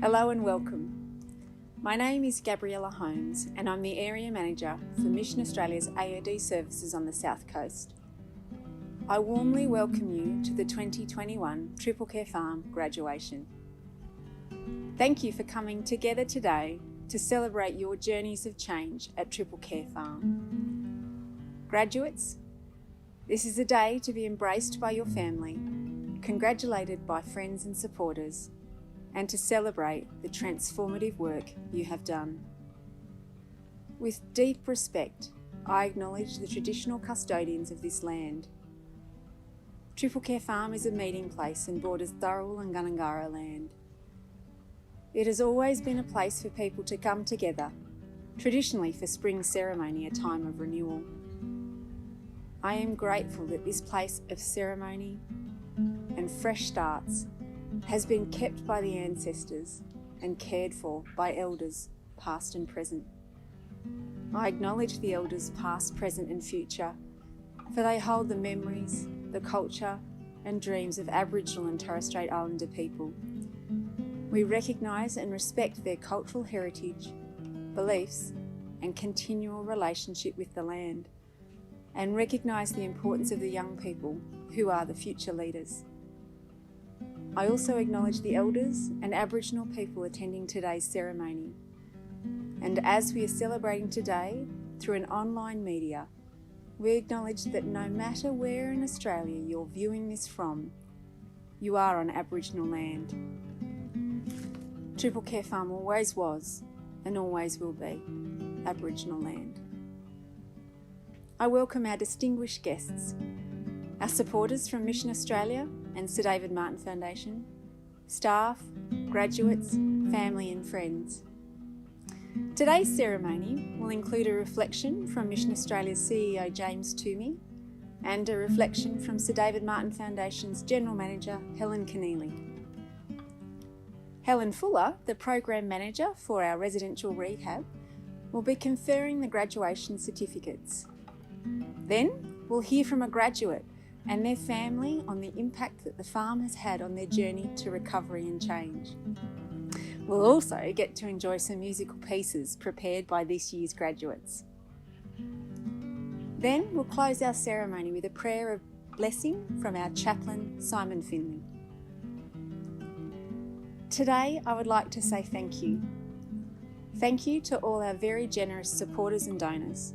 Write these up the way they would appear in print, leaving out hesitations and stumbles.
Hello and welcome. My name is Gabriella Holmes and I'm the Area Manager for Mission Australia's AOD services on the South Coast. I warmly welcome you to the 2021 Triple Care Farm graduation. Thank you for coming together today to celebrate your journeys of change at Triple Care Farm. Graduates, this is a day to be embraced by your family, congratulated by friends and supporters, and to celebrate the transformative work you have done. With deep respect, I acknowledge the traditional custodians of this land. Triple Care Farm is a meeting place and borders Dharawal and Gundungurra land. It has always been a place for people to come together, traditionally for spring ceremony, a time of renewal. I am grateful that this place of ceremony and fresh starts has been kept by the ancestors and cared for by elders past and present. I acknowledge the elders past, present and future, for they hold the memories, the culture and dreams of Aboriginal and Torres Strait Islander people. We recognise and respect their cultural heritage, beliefs and continual relationship with the land, and recognise the importance of the young people who are the future leaders. I also acknowledge the elders and Aboriginal people attending today's ceremony. And as we are celebrating today through an online media, we acknowledge that no matter where in Australia you're viewing this from, you are on Aboriginal land. Triple Care Farm always was and always will be Aboriginal land. I welcome our distinguished guests, our supporters from Mission Australia and Sir David Martin Foundation, staff, graduates, family and friends. Today's ceremony will include a reflection from Mission Australia's CEO James Toomey and a reflection from Sir David Martin Foundation's General Manager Helen Connealy. Helen Fuller, the Program Manager for our residential rehab, will be conferring the graduation certificates. Then we'll hear from a graduate and their family on the impact that the farm has had on their journey to recovery and change. We'll also get to enjoy some musical pieces prepared by this year's graduates. Then we'll close our ceremony with a prayer of blessing from our Chaplain, Simon Finlay. Today I would like to say thank you. Thank you to all our very generous supporters and donors.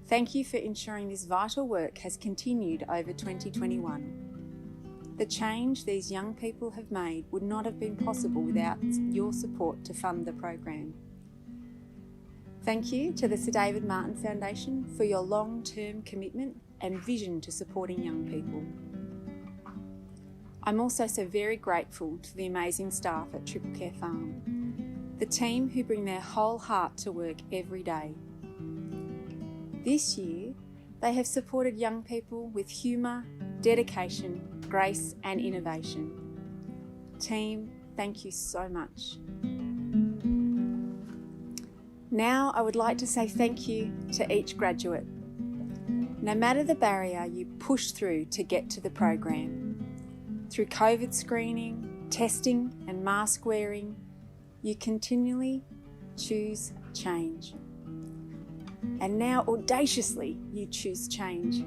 Thank you for ensuring this vital work has continued over 2021. The change these young people have made would not have been possible without your support to fund the program. Thank you to the Sir David Martin Foundation for your long-term commitment and vision to supporting young people. I'm also so very grateful to the amazing staff at Triple Care Farm, the team who bring their whole heart to work every day. This year, they have supported young people with humour, dedication, grace and innovation. Team, thank you so much. Now I would like to say thank you to each graduate. No matter the barrier you push through to get to the program, through COVID screening, testing and mask wearing, you continually choose change. And now audaciously you choose change.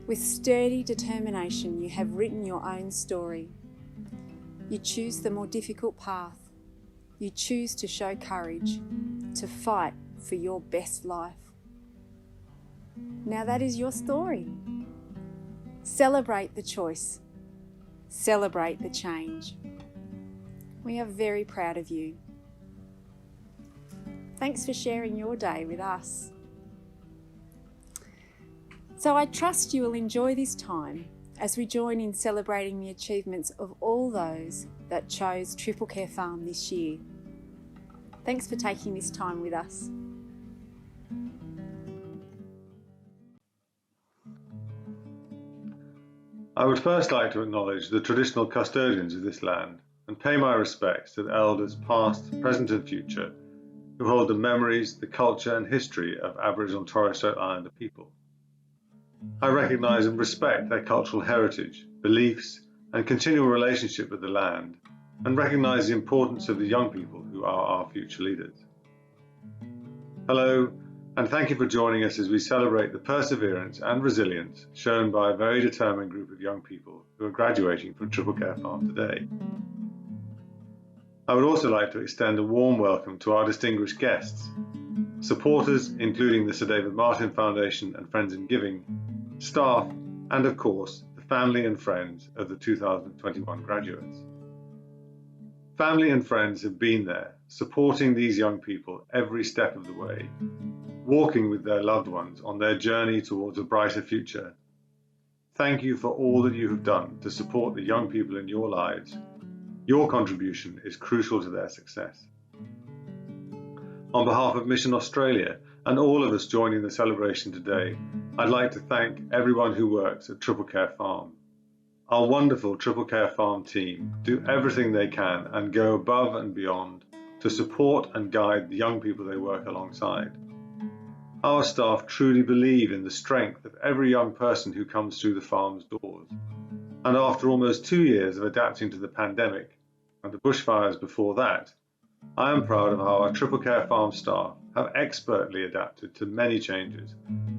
With sturdy determination you have written your own story. You choose the more difficult path. You choose to show courage, to fight for your best life. Now that is your story. Celebrate the choice. Celebrate the change. We are very proud of you. Thanks for sharing your day with us. So I trust you will enjoy this time as we join in celebrating the achievements of all those that chose Triple Care Farm this year. Thanks for taking this time with us. I would first like to acknowledge the traditional custodians of this land and pay my respects to the elders past, present and future who hold the memories, the culture and history of Aboriginal and Torres Strait Islander people. I recognise and respect their cultural heritage, beliefs and continual relationship with the land, and recognise the importance of the young people who are our future leaders. Hello, and thank you for joining us as we celebrate the perseverance and resilience shown by a very determined group of young people who are graduating from Triple Care Farm today. I would also like to extend a warm welcome to our distinguished guests, supporters including the Sir David Martin Foundation and Friends in Giving, staff, and of course, the family and friends of the 2021 graduates. Family and friends have been there, supporting these young people every step of the way, walking with their loved ones on their journey towards a brighter future. Thank you for all that you have done to support the young people in your lives. Your contribution is crucial to their success. On behalf of Mission Australia and all of us joining the celebration today, I'd like to thank everyone who works at Triple Care Farm. Our wonderful Triple Care Farm team do everything they can and go above and beyond to support and guide the young people they work alongside. Our staff truly believe in the strength of every young person who comes through the farm's doors. And after almost 2 years of adapting to the pandemic and the bushfires before that, I am proud of how our Triple Care Farm staff have expertly adapted to many changes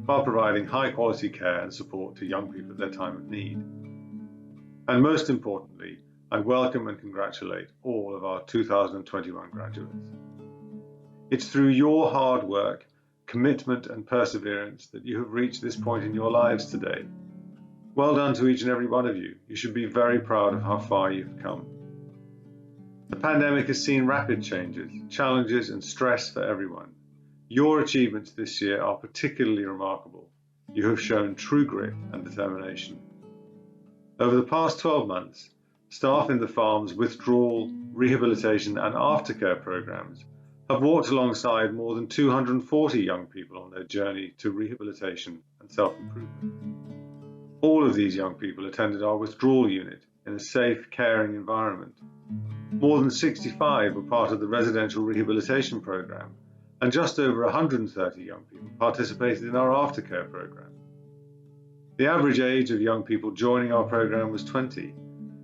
while providing high quality care and support to young people at their time of need. And most importantly, I welcome and congratulate all of our 2021 graduates. It's through your hard work, commitment and perseverance that you have reached this point in your lives today. Well done to each and every one of you. You should be very proud of how far you've come. The pandemic has seen rapid changes, challenges and stress for everyone. Your achievements this year are particularly remarkable. You have shown true grit and determination. Over the past 12 months, staff in the farm's withdrawal, rehabilitation and aftercare programs have walked alongside more than 240 young people on their journey to rehabilitation and self-improvement. All of these young people attended our withdrawal unit in a safe, caring environment. More than 65 were part of the residential rehabilitation program, and just over 130 young people participated in our aftercare program. The average age of young people joining our program was 20,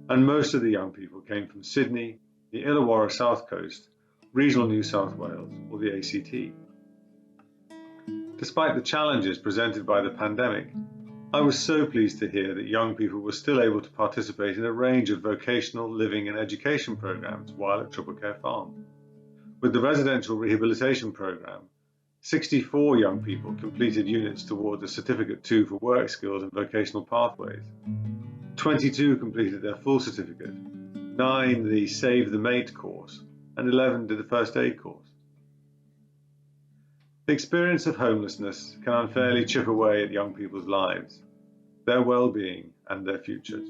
and most of the young people came from Sydney, the Illawarra South Coast, regional New South Wales, or the ACT. Despite the challenges presented by the pandemic, I was so pleased to hear that young people were still able to participate in a range of vocational, living and education programs while at Triple Care Farm. With the residential rehabilitation program, 64 young people completed units towards a Certificate 2 for work skills and vocational pathways. 22 completed their full certificate, 9 the Save the Mate course, and 11 did the first aid course. The experience of homelessness can unfairly chip away at young people's lives, their well-being and their futures.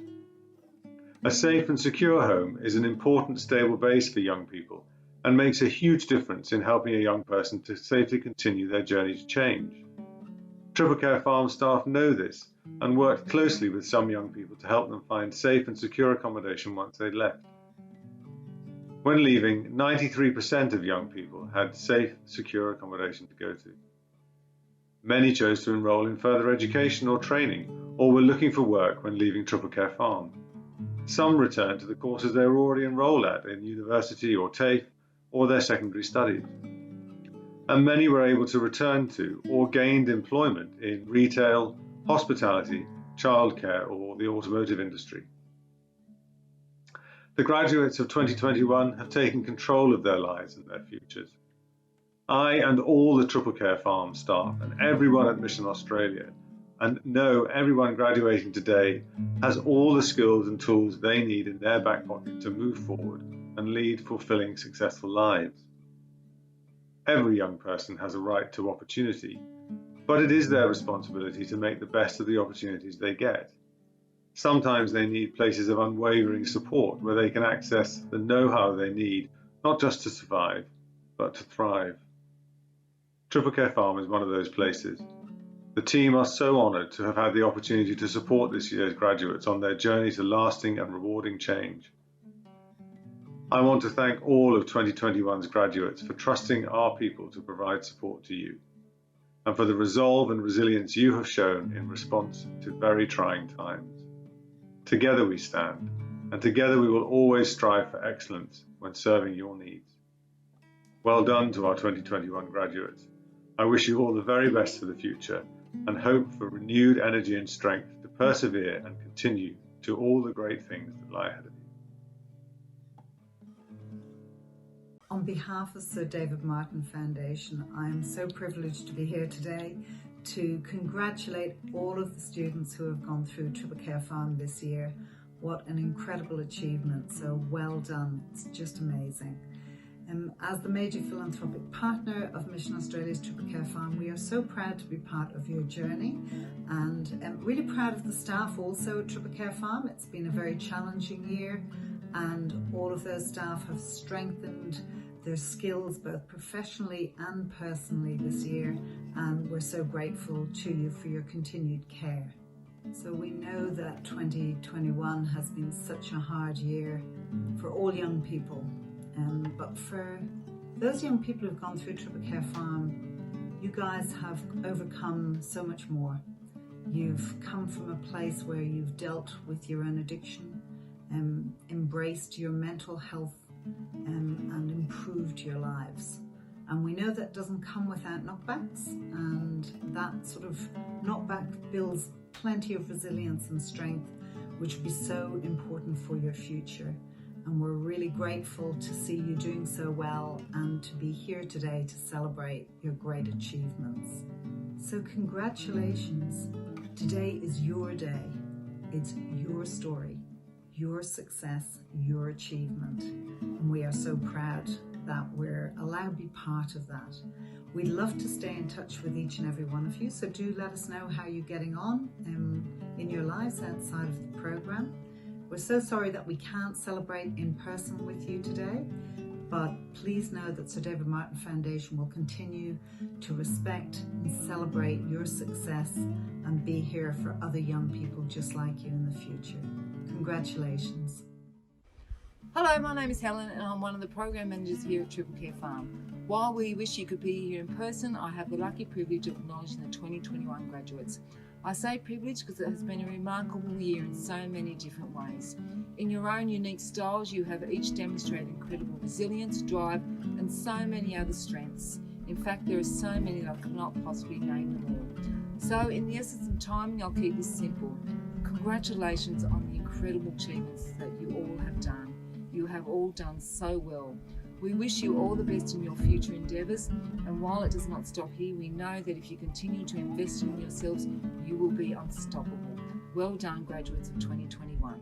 A safe and secure home is an important stable base for young people and makes a huge difference in helping a young person to safely continue their journey to change. Triple Care Farm staff know this and worked closely with some young people to help them find safe and secure accommodation once they'd left. When leaving, 93% of young people had safe, secure accommodation to go to. Many chose to enrol in further education or training, or were looking for work when leaving Triple Care Farm. Some returned to the courses they were already enrolled at in university or TAFE, or their secondary studies. And many were able to return to or gained employment in retail, hospitality, childcare, or the automotive industry. The graduates of 2021 have taken control of their lives and their futures. I and all the Triple Care Farm staff and everyone at Mission Australia, and know everyone graduating today has all the skills and tools they need in their back pocket to move forward and lead fulfilling, successful lives. Every young person has a right to opportunity, But it is their responsibility to make the best of the opportunities they get. Sometimes they need places of unwavering support where they can access the know-how they need, not just to survive, but to thrive. Triple Care Farm is one of those places. The team are so honoured to have had the opportunity to support this year's graduates on their journey to lasting and rewarding change. I want to thank all of 2021's graduates for trusting our people to provide support to you, and for the resolve and resilience you have shown in response to very trying times. Together we stand, and together we will always strive for excellence when serving your needs. Well done to our 2021 graduates. I wish you all the very best for the future and hope for renewed energy and strength to persevere and continue to all the great things that lie ahead of you. On behalf of Sir David Martin Foundation, I am so privileged to be here today to congratulate all of the students who have gone through Triple Care Farm this year. What an incredible achievement, so well done, it's just amazing. As the major philanthropic partner of Mission Australia's Triple Care Farm, we are so proud to be part of your journey, and I'm really proud of the staff also at Triple Care Farm. It's been a very challenging year, and all of those staff have strengthened their skills both professionally and personally this year, and we're so grateful to you for your continued care. So we know that 2021 has been such a hard year for all young people, but for those young people who've gone through Triple Care Farm, you guys have overcome so much more. You've come from a place where you've dealt with your own addiction, embraced your mental health, and improved your lives. And we know that doesn't come without knockbacks, and that sort of knockback builds plenty of resilience and strength, which will be so important for your future. And we're really grateful to see you doing so well and to be here today to celebrate your great achievements. So congratulations. Today is your day. It's your story, your success, your achievement. And we are so proud that we're allowed to be part of that. We'd love to stay in touch with each and every one of you, so do let us know how you're getting on in your lives outside of the program. We're so sorry that we can't celebrate in person with you today, but please know that Sir David Martin Foundation will continue to respect and celebrate your success and be here for other young people just like you in the future. Congratulations. Hello, my name is Helen and I'm one of the program managers here at Triple Care Farm. While we wish you could be here in person, I have the lucky privilege of acknowledging the 2021 graduates. I say privilege because it has been a remarkable year in so many different ways. In your own unique styles, you have each demonstrated incredible resilience, drive, and so many other strengths. In fact, there are so many that I cannot possibly name them all. So, in the essence of timing, I'll keep this simple. Congratulations on the incredible achievements that you all have done. You have all done so well. We wish you all the best in your future endeavours, and while it does not stop here, we know that if you continue to invest in yourselves, you will be unstoppable. Well done, graduates of 2021.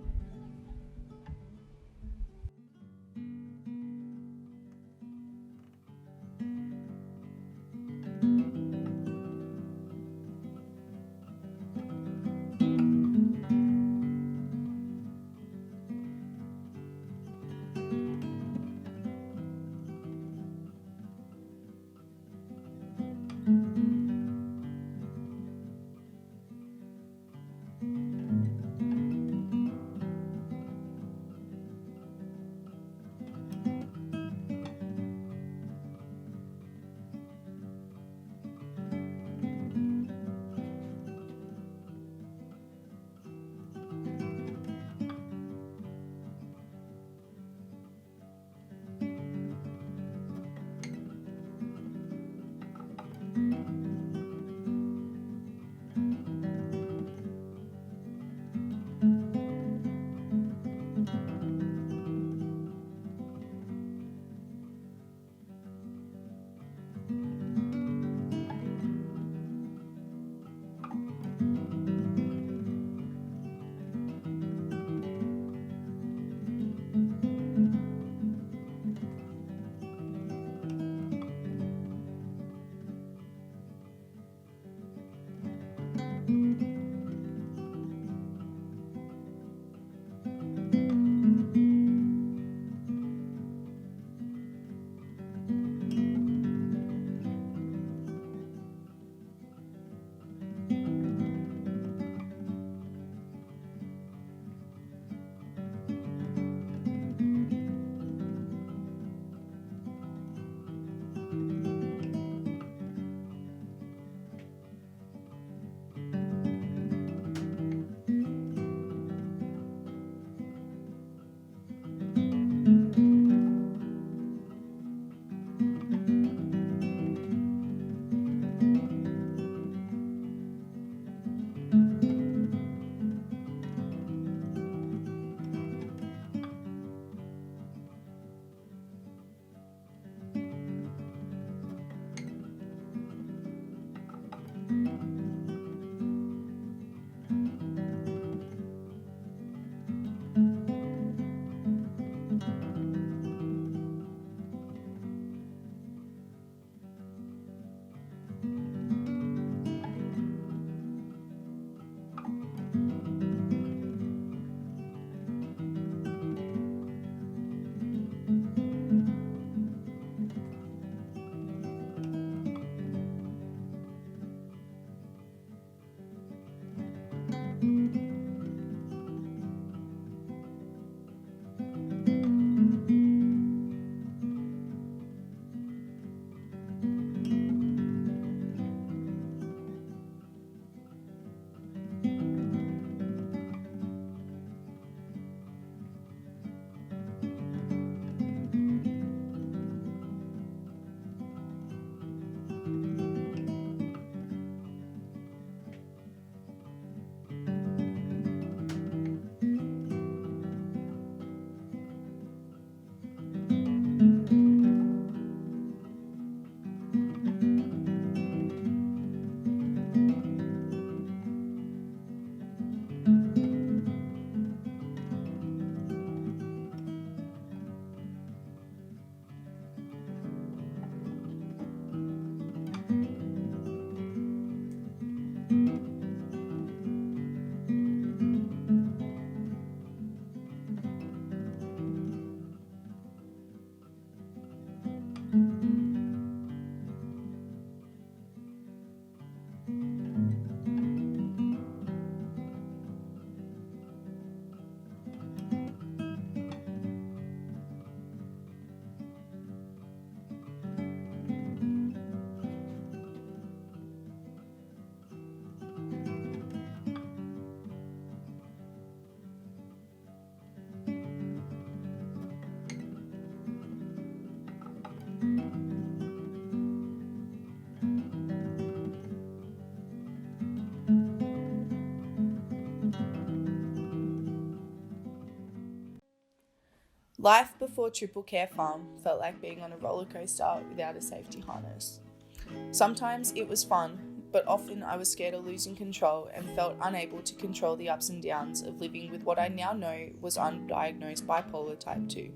Life before Triple Care Farm felt like being on a roller coaster without a safety harness. Sometimes it was fun, but often I was scared of losing control and felt unable to control the ups and downs of living with what I now know was undiagnosed bipolar type 2.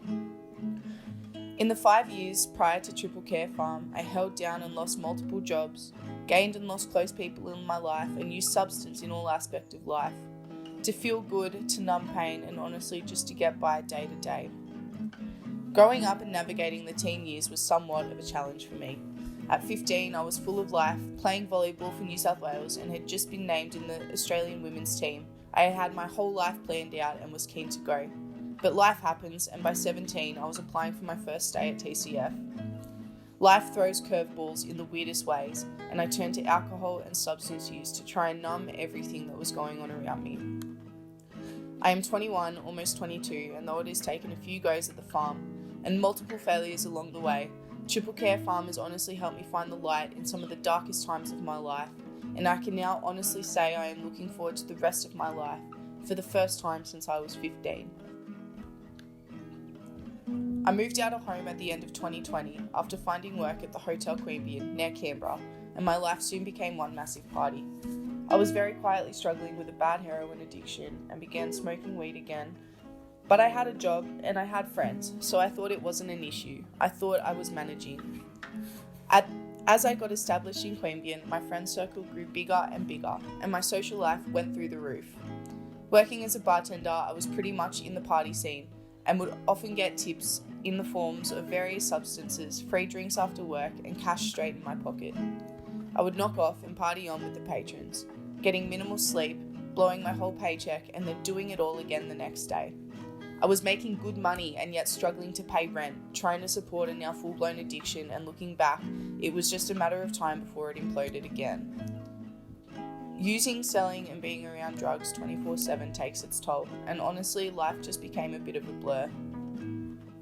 In the 5 years prior to Triple Care Farm, I held down and lost multiple jobs, gained and lost close people in my life, and used substance in all aspects of life. To feel good, to numb pain, and honestly just to get by day to day. Growing up and navigating the teen years was somewhat of a challenge for me. At 15, I was full of life, playing volleyball for New South Wales and had just been named in the Australian women's team. I had my whole life planned out and was keen to go. But life happens, and by 17, I was applying for my first day at TCF. Life throws curveballs in the weirdest ways, and I turned to alcohol and substance use to try and numb everything that was going on around me. I am 21, almost 22, and though it has taken a few goes at the farm and multiple failures along the way, Triple Care Farm has honestly helped me find the light in some of the darkest times of my life, and I can now honestly say I am looking forward to the rest of my life for the first time since I was 15. I moved out of home at the end of 2020 after finding work at the Hotel Queanbeyan near Canberra, and my life soon became one massive party. I was very quietly struggling with a bad heroin addiction and began smoking weed again. But I had a job and I had friends, so I thought it wasn't an issue. I thought I was managing. As I got established in Queanbeyan, my friend circle grew bigger and bigger, and my social life went through the roof. Working as a bartender, I was pretty much in the party scene and would often get tips in the forms of various substances, free drinks after work, and cash straight in my pocket. I would knock off and party on with the patrons, getting minimal sleep, blowing my whole paycheck, and then doing it all again the next day. I was making good money and yet struggling to pay rent, trying to support a now full-blown addiction, and looking back, it was just a matter of time before it imploded again. Using, selling, and being around drugs 24/7 takes its toll, and honestly, life just became a bit of a blur.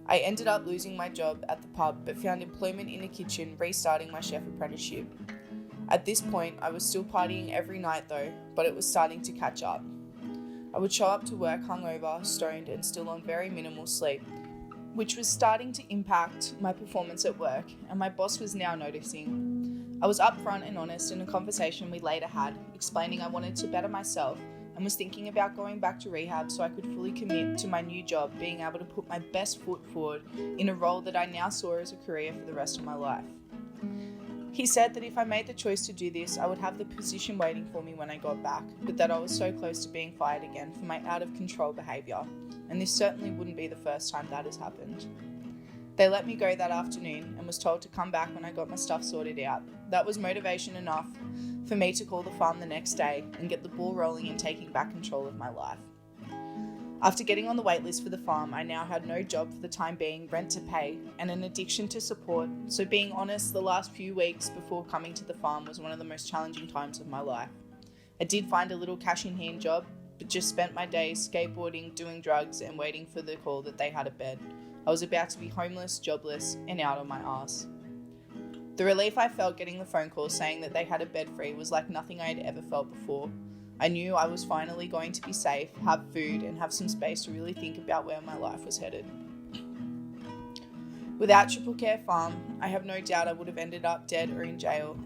I ended up losing my job at the pub, but found employment in the kitchen, restarting my chef apprenticeship. At this point, I was still partying every night though, but it was starting to catch up. I would show up to work hungover, stoned, and still on very minimal sleep, which was starting to impact my performance at work, and my boss was now noticing. I was upfront and honest in a conversation we later had, explaining I wanted to better myself and was thinking about going back to rehab so I could fully commit to my new job, being able to put my best foot forward in a role that I now saw as a career for the rest of my life. He said that if I made the choice to do this, I would have the position waiting for me when I got back, but that I was so close to being fired again for my out-of-control behaviour, and this certainly wouldn't be the first time that has happened. They let me go that afternoon and was told to come back when I got my stuff sorted out. That was motivation enough for me to call the farm the next day and get the ball rolling and taking back control of my life. After getting on the waitlist for the farm, I now had no job for the time being, rent to pay, and an addiction to support. So being honest, the last few weeks before coming to the farm was one of the most challenging times of my life. I did find a little cash in hand job, but just spent my days skateboarding, doing drugs, and waiting for the call that they had a bed. I was about to be homeless, jobless, and out on my arse. The relief I felt getting the phone call saying that they had a bed free was like nothing I had ever felt before. I knew I was finally going to be safe, have food, and have some space to really think about where my life was headed. Without Triple Care Farm, I have no doubt I would have ended up dead or in jail.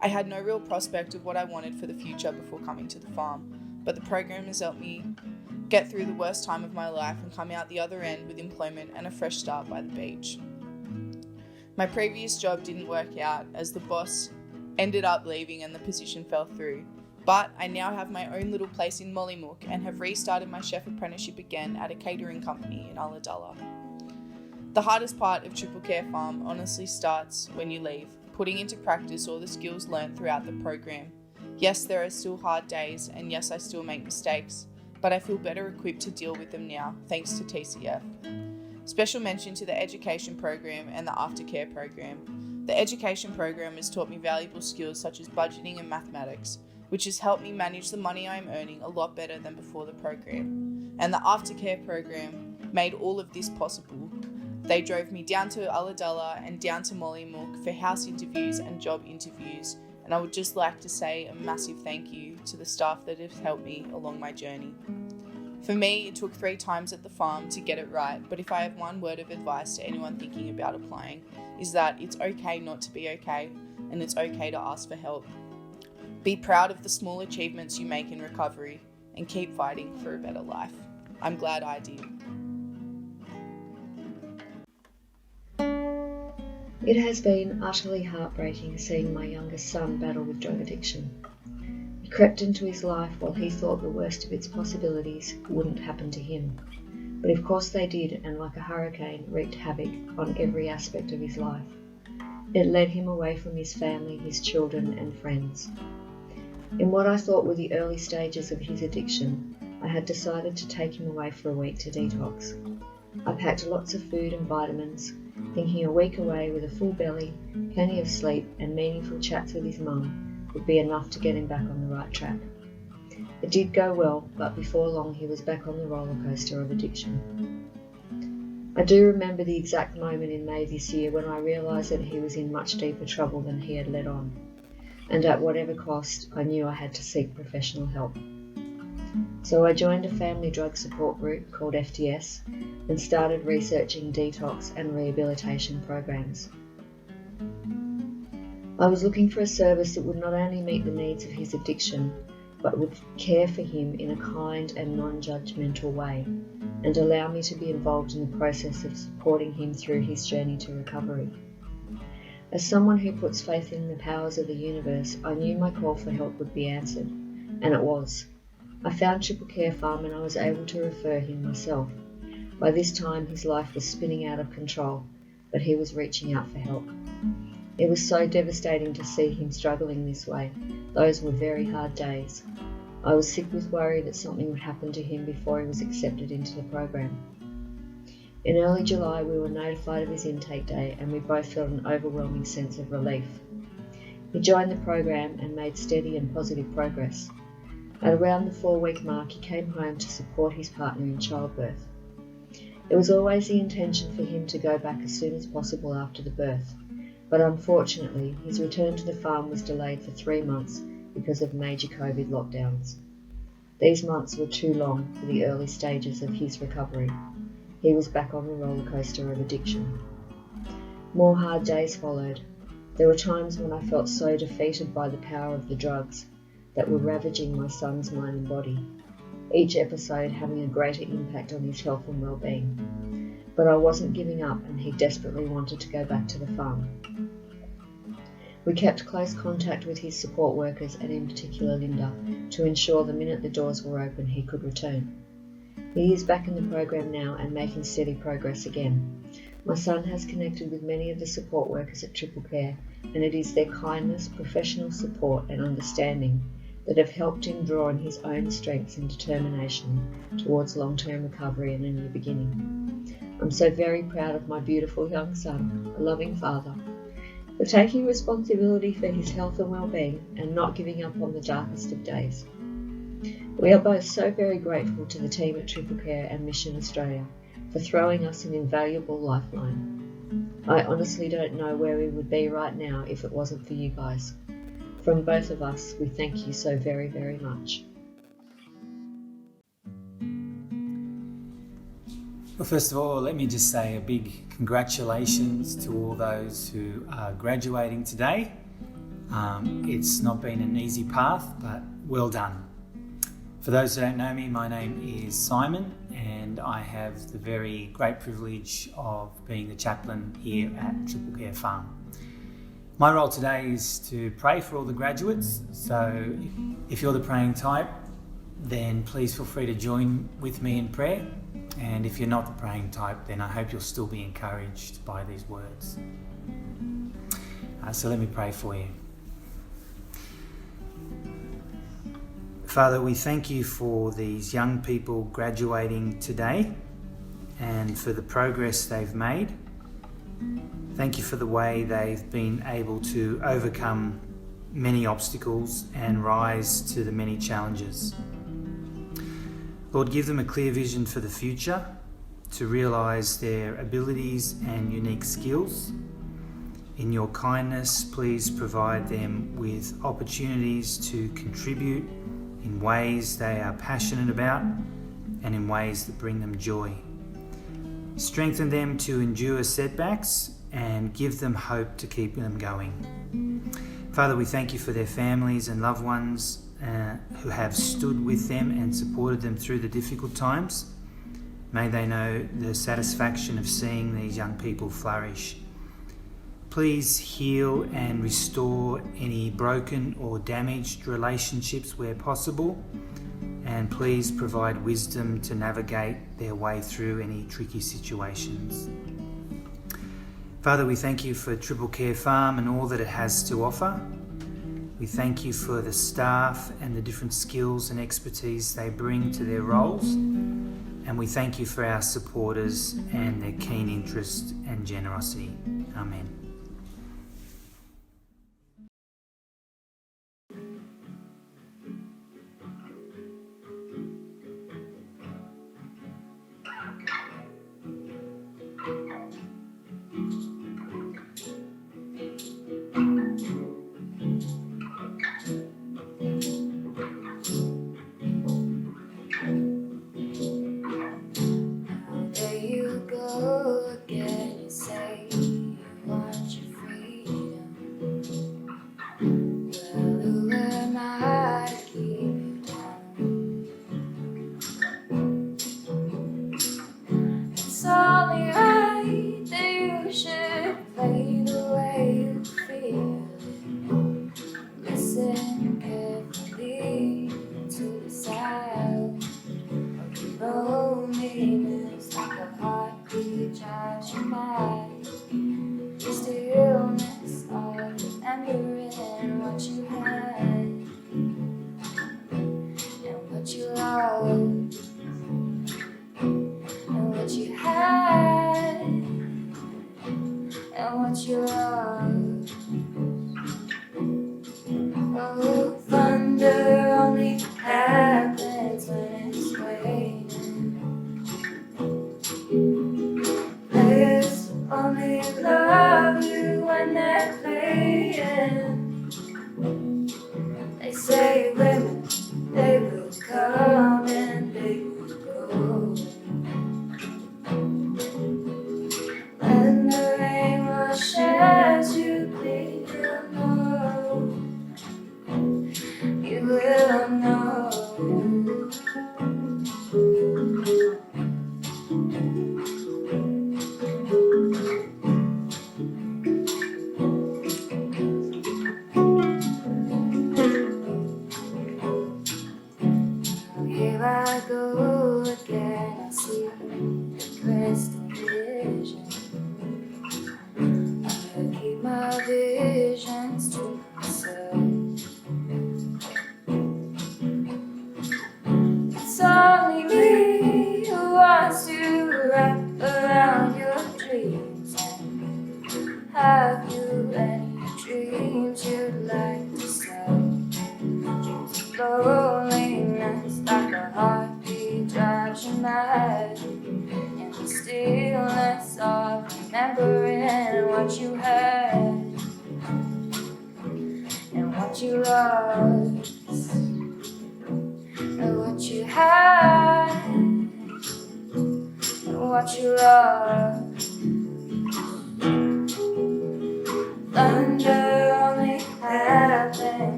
I had no real prospect of what I wanted for the future before coming to the farm, but the program has helped me get through the worst time of my life and come out the other end with employment and a fresh start by the beach. My previous job didn't work out as the boss ended up leaving and the position fell through. But I now have my own little place in Mollymook and have restarted my chef apprenticeship again at a catering company in Ulladulla. The hardest part of Triple Care Farm honestly starts when you leave, putting into practice all the skills learned throughout the program. Yes, there are still hard days, and yes, I still make mistakes, but I feel better equipped to deal with them now, thanks to TCF. Special mention to the education program and the aftercare program. The education program has taught me valuable skills such as budgeting and mathematics, which has helped me manage the money I am earning a lot better than before the program. And the aftercare program made all of this possible. They drove me down to Ulladulla and down to Mollymook for house interviews and job interviews, and I would just like to say a massive thank you to the staff that have helped me along my journey. For me, it took 3 times at the farm to get it right, but if I have one word of advice to anyone thinking about applying, is that it's okay not to be okay, and it's okay to ask for help. Be proud of the small achievements you make in recovery, and keep fighting for a better life. I'm glad I did. It has been utterly heartbreaking seeing my youngest son battle with drug addiction. It crept into his life while he thought the worst of its possibilities wouldn't happen to him. But of course they did, and like a hurricane wreaked havoc on every aspect of his life. It led him away from his family, his children and friends. In what I thought were the early stages of his addiction, I had decided to take him away for a week to detox. I packed lots of food and vitamins, thinking a week away with a full belly, plenty of sleep and meaningful chats with his mum would be enough to get him back on the right track. It did go well, but before long he was back on the roller coaster of addiction. I do remember the exact moment in May this year when I realised that he was in much deeper trouble than he had let on, and at whatever cost I knew I had to seek professional help. So I joined a family drug support group called FDS and started researching detox and rehabilitation programs. I was looking for a service that would not only meet the needs of his addiction, but would care for him in a kind and non-judgmental way, and allow me to be involved in the process of supporting him through his journey to recovery. As someone who puts faith in the powers of the universe, I knew my call for help would be answered, and it was. I found Triple Care Farm and I was able to refer him myself. By this time his life was spinning out of control, but he was reaching out for help. It was so devastating to see him struggling this way. Those were very hard days. I was sick with worry that something would happen to him before he was accepted into the program. In early July we were notified of his intake day and we both felt an overwhelming sense of relief. He joined the program and made steady and positive progress. At around the 4-week mark he came home to support his partner in childbirth. It was always the intention for him to go back as soon as possible after the birth, but unfortunately his return to the farm was delayed for 3 months because of major COVID lockdowns. These months were too long for the early stages of his recovery. He was back on the roller coaster of addiction. More hard days followed. There were times when I felt so defeated by the power of the drugs that were ravaging my son's mind and body, each episode having a greater impact on his health and well-being. But I wasn't giving up and he desperately wanted to go back to the farm. We kept close contact with his support workers and in particular Linda to ensure the minute the doors were open he could return. He is back in the program now and making steady progress again. My son has connected with many of the support workers at Triple Care, and it is their kindness, professional support and understanding that have helped him draw on his own strengths and determination towards long-term recovery and a new beginning. I'm so very proud of my beautiful young son, a loving father, for taking responsibility for his health and well-being and not giving up on the darkest of days. We are both so very grateful to the team at Triple Care and Mission Australia for throwing us an invaluable lifeline. I honestly don't know where we would be right now if it wasn't for you guys. From both of us, we thank you so very, very much. Well, first of all, let me just say a big congratulations to all those who are graduating today. It's not been an easy path, but well done. For those who don't know me, my name is Simon and I have the very great privilege of being the chaplain here at Triple Care Farm. My role today is to pray for all the graduates, so if you're the praying type, then please feel free to join with me in prayer. And if you're not the praying type, then I hope you'll still be encouraged by these words. So let me pray for you. Father, we thank you for these young people graduating today and for the progress they've made. Thank you for the way they've been able to overcome many obstacles and rise to the many challenges. Lord, give them a clear vision for the future, to realise their abilities and unique skills. In your kindness, please provide them with opportunities to contribute in ways they are passionate about and in ways that bring them joy. Strengthen them to endure setbacks and give them hope to keep them going. Father, we thank you for their families and loved ones who have stood with them and supported them through the difficult times. May they know the satisfaction of seeing these young people flourish. Please heal and restore any broken or damaged relationships where possible, and please provide wisdom to navigate their way through any tricky situations. Father, we thank you for Triple Care Farm and all that it has to offer. We thank you for the staff and the different skills and expertise they bring to their roles. And we thank you for our supporters and their keen interest and generosity. Amen.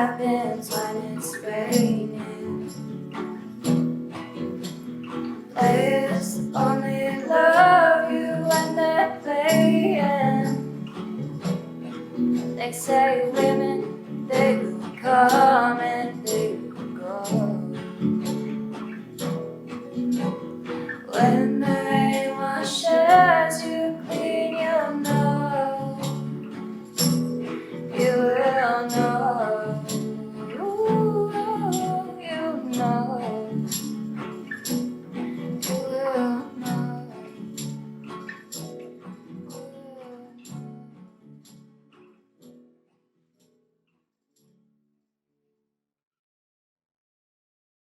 happens when it's raining. Players only love you when they're playing. They say women, they will come